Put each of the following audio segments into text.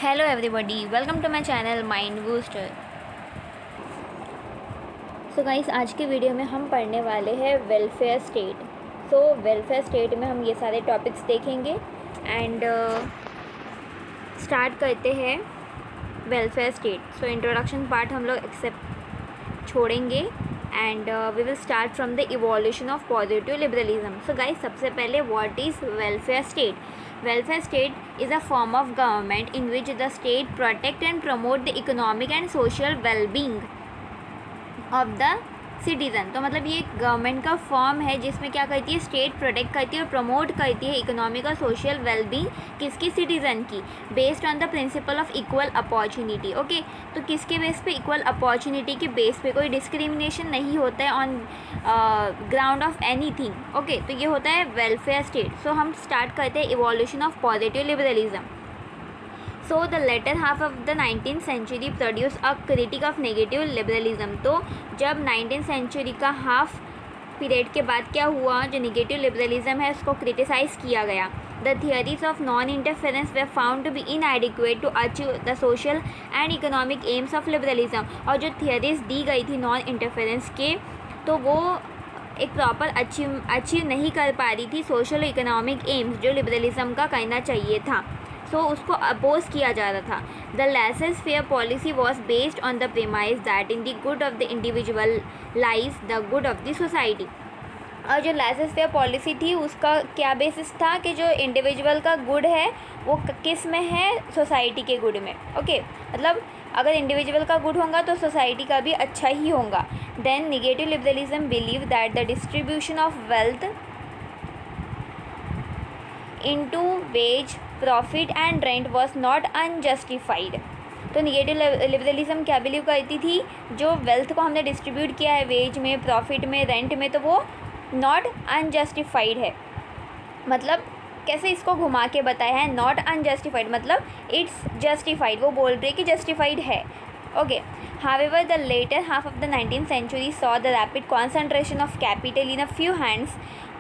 Hello everybody, welcome to my channel mind booster. So guys, आज की video में हम पढ़ने वाले हैं welfare state. So welfare state में हम ये सारे टॉपिक्स देखेंगे एंड स्टार्ट करते हैं welfare state. So introduction part हम लोग एक्सेप्ट छोड़ेंगे and we will start from the evolution of positive liberalism. So guys, सबसे पहले what is welfare state? Welfare state is a form of government in which the state protect and promote the economic and social well-being of the citizen। तो मतलब ये government का form है जिसमें क्या करती है, स्टेट प्रोटेक्ट करती है और प्रमोट करती है इकोनॉमिक और सोशल वेलबींग किसकी, सिटीज़न की, based on the principle of equal opportunity. Okay, तो किसके बेस पे? इक्वल अपॉर्चुनिटी के बेस पे। कोई डिस्क्रिमिनेशन नहीं होता है on ground of anything. Okay, तो ये होता है वेलफेयर स्टेट। सो हम स्टार्ट करते हैं evolution of positive liberalism. So the latter half of the 19th century produce a critique of negative liberalism. तो जब 19th सेंचुरी का हाफ पीरियड के बाद क्या हुआ, जो नेगेटिव लिबरलिज्म है उसको क्रिटिसाइज़ किया गया। The theories of non interference were found to be inadequate to achieve the social and economic aims of liberalism. और जो थियरीज दी गई थी नॉन इंटरफेरेंस के, तो वो एक प्रॉपर अचीव नहीं कर पा रही थी सोशल इकोनॉमिक एम्स जो लिबरलिज्म का करना चाहिए था। सो उसको अपोज किया जा रहा था। The laces fair policy was based on the premise that in the good of the individual lies the good of the society. और जो लेसेस फेयर पॉलिसी थी उसका क्या बेसिस था कि जो इंडिविजुअल का गुड है वो किस में है, सोसाइटी के गुड में। ओके, मतलब अगर इंडिविजुअल का गुड होगा तो सोसाइटी का भी अच्छा ही होगा। Then negative liberalism believe that the distribution of wealth into wage, profit and rent was not unjustified. तो निगेटिव लिबरलिज्म क्या बिलीव करती थी, जो वेल्थ को हमने डिस्ट्रीब्यूट किया है वेज में, प्रॉफिट में, रेंट में, तो वो नॉट अनजस्टिफाइड है। मतलब कैसे इसको घुमा के बताया है, नॉट अनजस्टिफाइड मतलब इट्स जस्टिफाइड। वो बोल रही है कि जस्टिफाइड है। Okay, however the later half of the 19th century saw the rapid concentration of capital in a few hands,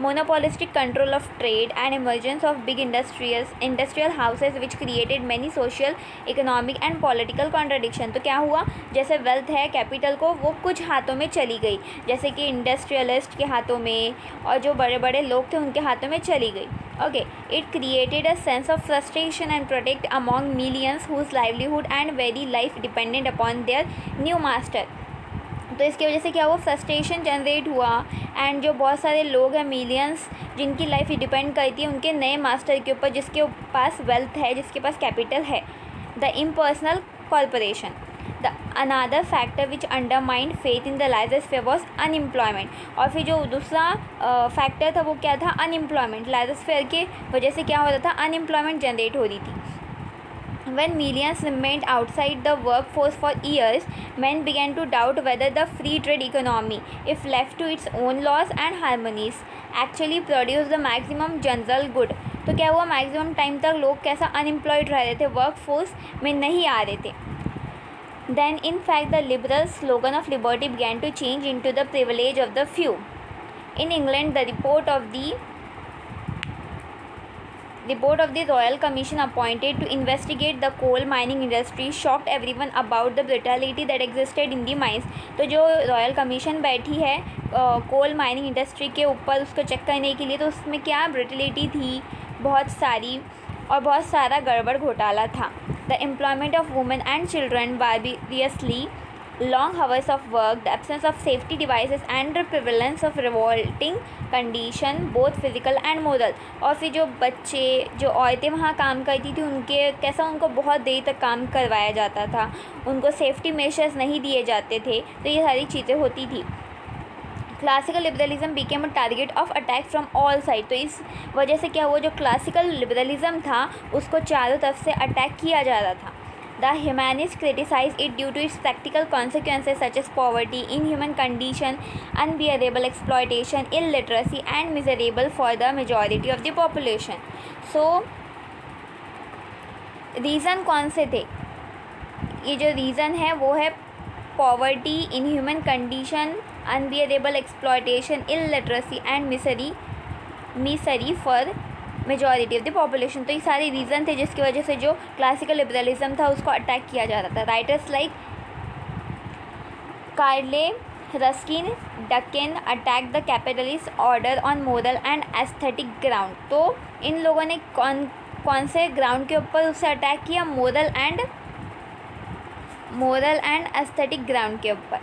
monopolistic control of trade and emergence of big industrial houses which created many social, economic and political contradiction। तो क्या हुआ, जैसे wealth है capital को वो कुछ हाथों में चली गई, जैसे कि इंडस्ट्रियलिस्ट के हाथों में और जो बड़े बड़े लोग थे उनके हाथों में चली गई। Okay, it created a sense of frustration and protest among millions whose livelihood and very life depended upon their new master। तो इसकी वजह से क्या हुआ, फ्रस्ट्रेशन जनरेट हुआ एंड जो बहुत सारे लोग हैं, मिलियंस, जिनकी लाइफ डिपेंड करती है उनके नए मास्टर के ऊपर, जिसके पास वेल्थ है, जिसके पास कैपिटल है। The impersonal corporation. The another factor which undermined faith in the laissez-faire was unemployment. और फिर जो दूसरा फैक्टर था वो क्या था, अनएम्प्लॉयमेंट। लाइजोस्फीयर के वजह से क्या हो रहा था, अनएम्प्लॉयमेंट जनरेट हो रही थी। When millions remained outside the workforce for years, men began to doubt whether the free trade economy, if left to its own laws and harmonies, actually produced the maximum general good। तो क्या हुआ, maximum time तक लोग कैसा unemployed रह रहे थे, workforce में नहीं आ रहे थे। Then in fact the liberal slogan of liberty began to change into the privilege of the few। In England, the report of the Royal Commission appointed to investigate the coal mining industry shocked everyone about the brutality that existed in the mines। तो जो royal commission बैठी है coal mining industry के ऊपर उसको check करने के लिए, तो उसमें क्या ब्रुटलिटी थी बहुत सारी और बहुत सारा गड़बड़ घोटाला था। The employment of women and children, barbarously long hours of work, the absence of safety devices and the prevalence of revolting condition both physical and moral। और फिर जो बच्चे, जो औरतें वहाँ काम करती थी उनके कैसा, उनको बहुत देर तक काम करवाया जाता था, उनको सेफ्टी मेजर्स नहीं दिए जाते थे, तो ये सारी चीज़ें होती थी। Classical liberalism became a target of attack from all side. तो इस वजह से क्या हुआ, जो क्लासिकल लिबरलिज्म था उसको चारों तरफ से अटैक किया जा रहा था। The humanists criticized it due to its practical consequences such as poverty, inhuman condition, unbearable exploitation, illiteracy and miserable for the majority of the population। So reason कौन से थे, ये जो रीज़न है वो है poverty, inhuman condition, unbearable exploitation, illiteracy and Misri for majority of the population. तो ये सारे रीज़न थे जिसकी वजह से जो क्लासिकल लिबरलिज्म था उसको अटैक किया जा रहा था। राइटर्स लाइक कार्ले, रस्किन, डकिन attack the capitalist order on moral and aesthetic ground. तो इन लोगों ने कौन से ग्राउंड के ऊपर उससे अटैक किया? मोरल एंड एस्थेटिक ग्राउंड के ऊपर।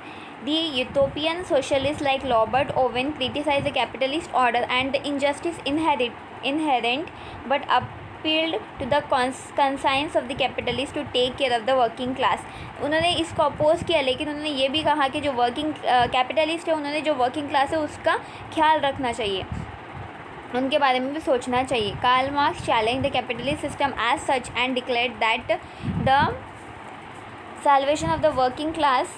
The utopian socialists like Robert Owen criticized the capitalist order and the injustice inherent, but appealed to the conscience of the capitalist to take care of the working class। उन्होंने इसको oppose किया, लेकिन उन्होंने ये भी कहा कि जो वर्किंग कैपिटलिस्ट है उन्होंने जो वर्किंग क्लास है उसका ख्याल रखना चाहिए, उनके बारे में भी सोचना चाहिए। Karl Marx challenge the capitalist system as such and declared that the salvation of the working class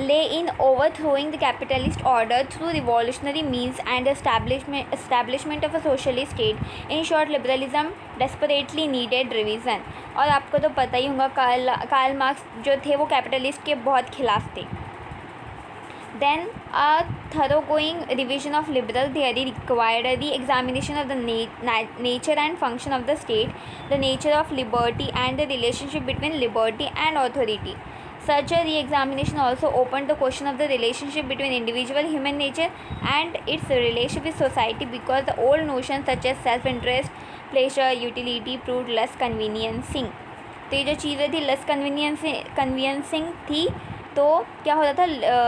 lay in overthrowing the capitalist order through revolutionary means and establishment of a socialist state. In short, liberalism desperately needed revision। और आपको तो पता ही होगा Karl Marx जो थे वो capitalist के बहुत खिलाफ थे। Then a thoroughgoing revision of liberal theory required the examination of the nature and function of the state, the nature of liberty and the relationship between liberty and authority. Such a re-examination also opened the question of the relationship between individual human nature and its relationship with society, because the old notions such as self-interest, pleasure, utility proved less convincing। तो ये जो चीज़ें थी less convincing थी, तो क्या होता था,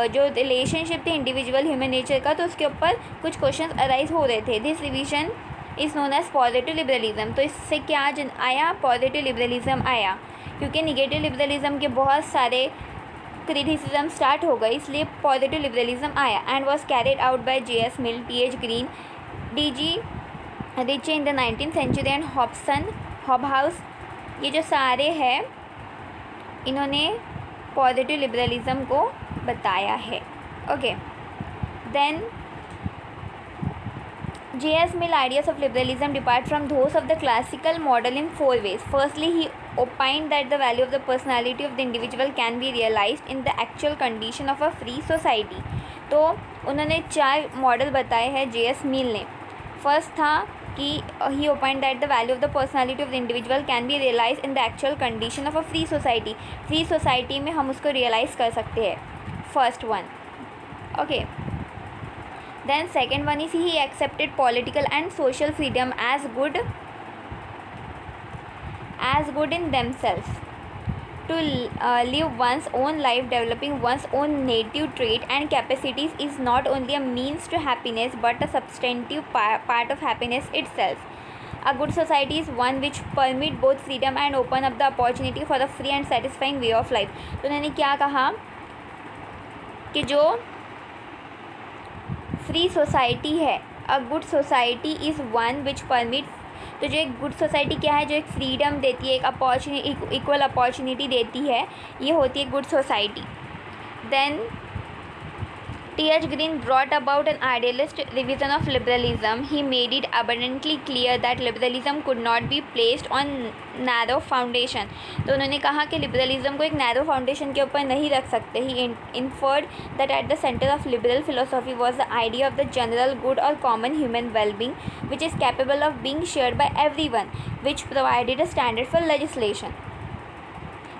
जो रिलेशनशिप थे इंडिविजुअल ह्यूमन नेचर का, तो उसके ऊपर कुछ क्वेश्चन अराइज हो रहे थे। This revision is known as positive liberalism. तो इससे क्या आया? पॉजिटिव लिबरलिज्म आया, क्योंकि निगेटिव लिबरलिज्म के बहुत सारे क्रिटिसिज्म स्टार्ट हो गए, इसलिए पॉजिटिव लिबरलिज्म आया। And was carried out by J.S. Mill, T.H. Green, D.G. Ritchie in the 19th century and Hobhouse. ये जो सारे हैं इन्होंने पॉजिटिव लिबरलिज्म को बताया है। Okay, then J.S. Mill ideas of liberalism depart from those of the classical model in 4 ways. Firstly, he opined that the value of the personality of the individual can be realized in the actual condition of a free society। तो उन्होंने 4 model बताए हैं J.S. Mill ने। First था कि he opined that the value of the personality of the individual can be realized in the actual condition of a free society। Free society में हम उसको रियलाइज़ कर सकते हैं, first one. Okay, then second one is he accepted political and social freedom as good in themselves, to live one's own life, developing one's own native trait and capacities is not only a means to happiness but a substantive part of happiness itself। A good society is one which permit both freedom and open up the opportunity for a free and satisfying way of life। तो उन्होंने क्या कहा कि जो free society है, a good society is one which permit. तो जो एक गुड सोसाइटी क्या है? जो एक फ्रीडम देती है, एक इक्वल अपॉर्चुनिटी देती है, ये होती है good society. Then T.H. Green brought about an idealist revision of liberalism. He made it abundantly clear that liberalism could not be placed on narrow foundation। तो उन्होंने कहा कि लिबरलिज्म को एक नैरो फाउंडेशन के ऊपर नहीं रख सकते। He inferred that at the center of liberal philosophy was the idea of the general good or common human well-being, which is capable of being shared by everyone, which provided a standard for legislation।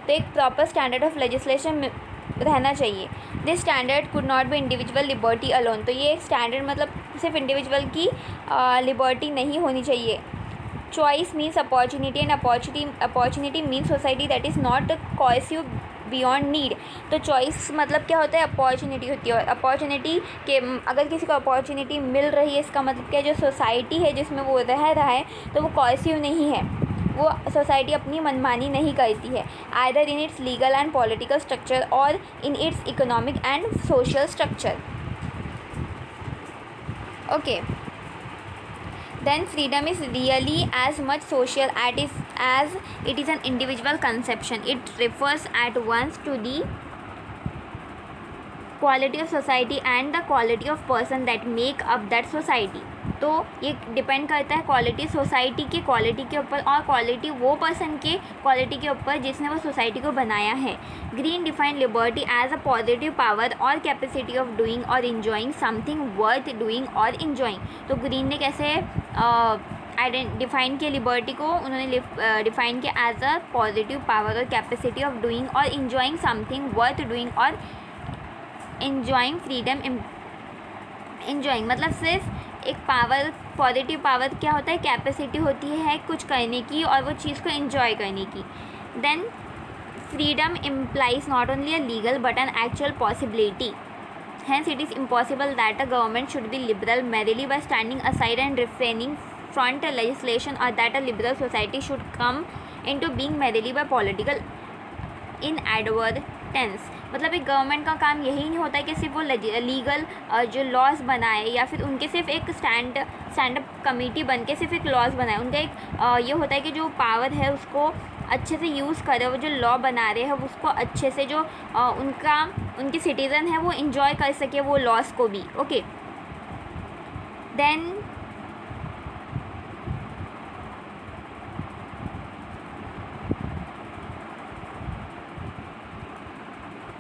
तो एक proper standard of legislation रहना चाहिए। This standard could not be individual liberty alone. तो ये एक standard मतलब सिर्फ individual की लिबर्टी नहीं होनी चाहिए। Choice means opportunity and opportunity means society that is not coercive beyond need. तो चॉइस मतलब क्या होता है? अपॉर्चुनिटी होती है, और अपॉर्चुनिटी के अगर किसी को अपॉर्चुनिटी मिल रही है, इसका मतलब क्या, जो सोसाइटी है जिसमें वो रह रहा है तो वो कॉइसिव नहीं है, वो सोसाइटी अपनी मनमानी नहीं करती है, either in its legal and political structure और in its economic and social structure. Okay, then freedom is really as much social as it is an individual conception। It refers at once to the quality of society and the quality of person that make up that society. तो ये depend करता है quality society की quality के ऊपर और quality वो person के क्वालिटी के ऊपर जिसने वो सोसाइटी को बनाया है। Green define liberty as a positive power और कैपेसिटी ऑफ डूइंग और इन्जॉइंग समथिंग वर्थ डूइंग और इन्जॉइंग। तो ग्रीन ने कैसे डिफाइन किया लिबर्टी को, उन्होंने डिफाइन किया एज अ पॉजिटिव पावर और कैपेसिटी ऑफ डूइंग और इन्जॉइंग समथिंग वर्थ डूइंग और इन्जॉइंग फ्रीडम। इन्जॉइंग मतलब सिर्फ एक पावर, पॉजिटिव पावर क्या होता है, कैपेसिटी होती है कुछ करने की और वो चीज़ को इन्जॉय करने की। Then freedom implies not only a legal but an actual possibility. Hence, it is impossible that a government should be liberal merely by standing aside and refraining from legislation, or that a liberal society should come into being merely by political inadvertence। मतलब एक government का काम यही नहीं होता है कि सिर्फ वो लीगल जो लॉज बनाए या फिर उनके सिर्फ एक स्टैंड अप कमेटी बन के सिर्फ एक लॉज बनाए। उनका एक ये होता है कि जो पावर है उसको अच्छे से यूज़ करे, वो जो लॉ बना रहे हैं उसको अच्छे से जो उनके सिटीज़न है वो इन्जॉय कर सके वो लॉज को भी। Okay, then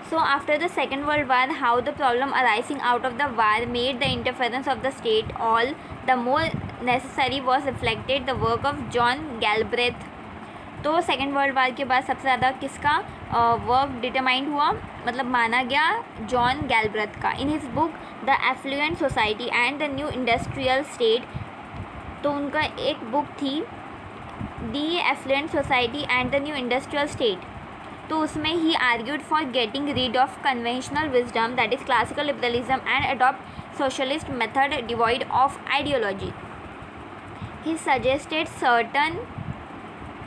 so after the Second World War, how the problem arising out of the war made the interference of the state all the more necessary was reflected the work of John Galbraith। तो second world war के बाद सबसे ज़्यादा किसका work determined हुआ, मतलब माना गया जॉन गैल्ब्रेथ का। In his book the affluent society and the new industrial state, तो उनका एक बुक थी the affluent society and the new industrial state. तो उसमें ही argued for getting rid of conventional wisdom that is classical liberalism and adopt socialist method devoid of ideology. He suggested certain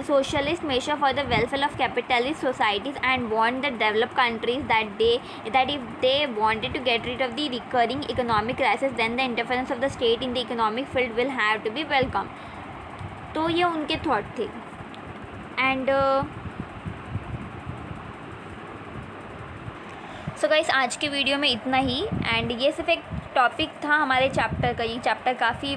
socialist measure for the welfare of capitalist societies and warned the developed countries that if they wanted to get rid of the recurring economic crisis, then the interference of the state in the economic field will have to be welcome। तो ये उनके thought थे। And so guys आज के video में इतना ही। And ये सिर्फ एक टॉपिक था हमारे चैप्टर का, ये चैप्टर काफ़ी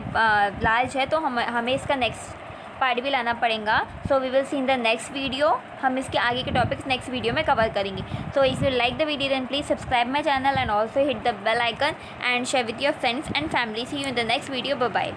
लार्ज है तो हमें इसका नेक्स्ट पार्ट भी लाना पड़ेगा। So we will see in the next video, हम इसके आगे के टॉपिक्स नेक्स्ट वीडियो में कवर करेंगे। So if you like the video then please subscribe my channel and also hit the bell icon and share with your friends and family. See you in the next video, bye bye.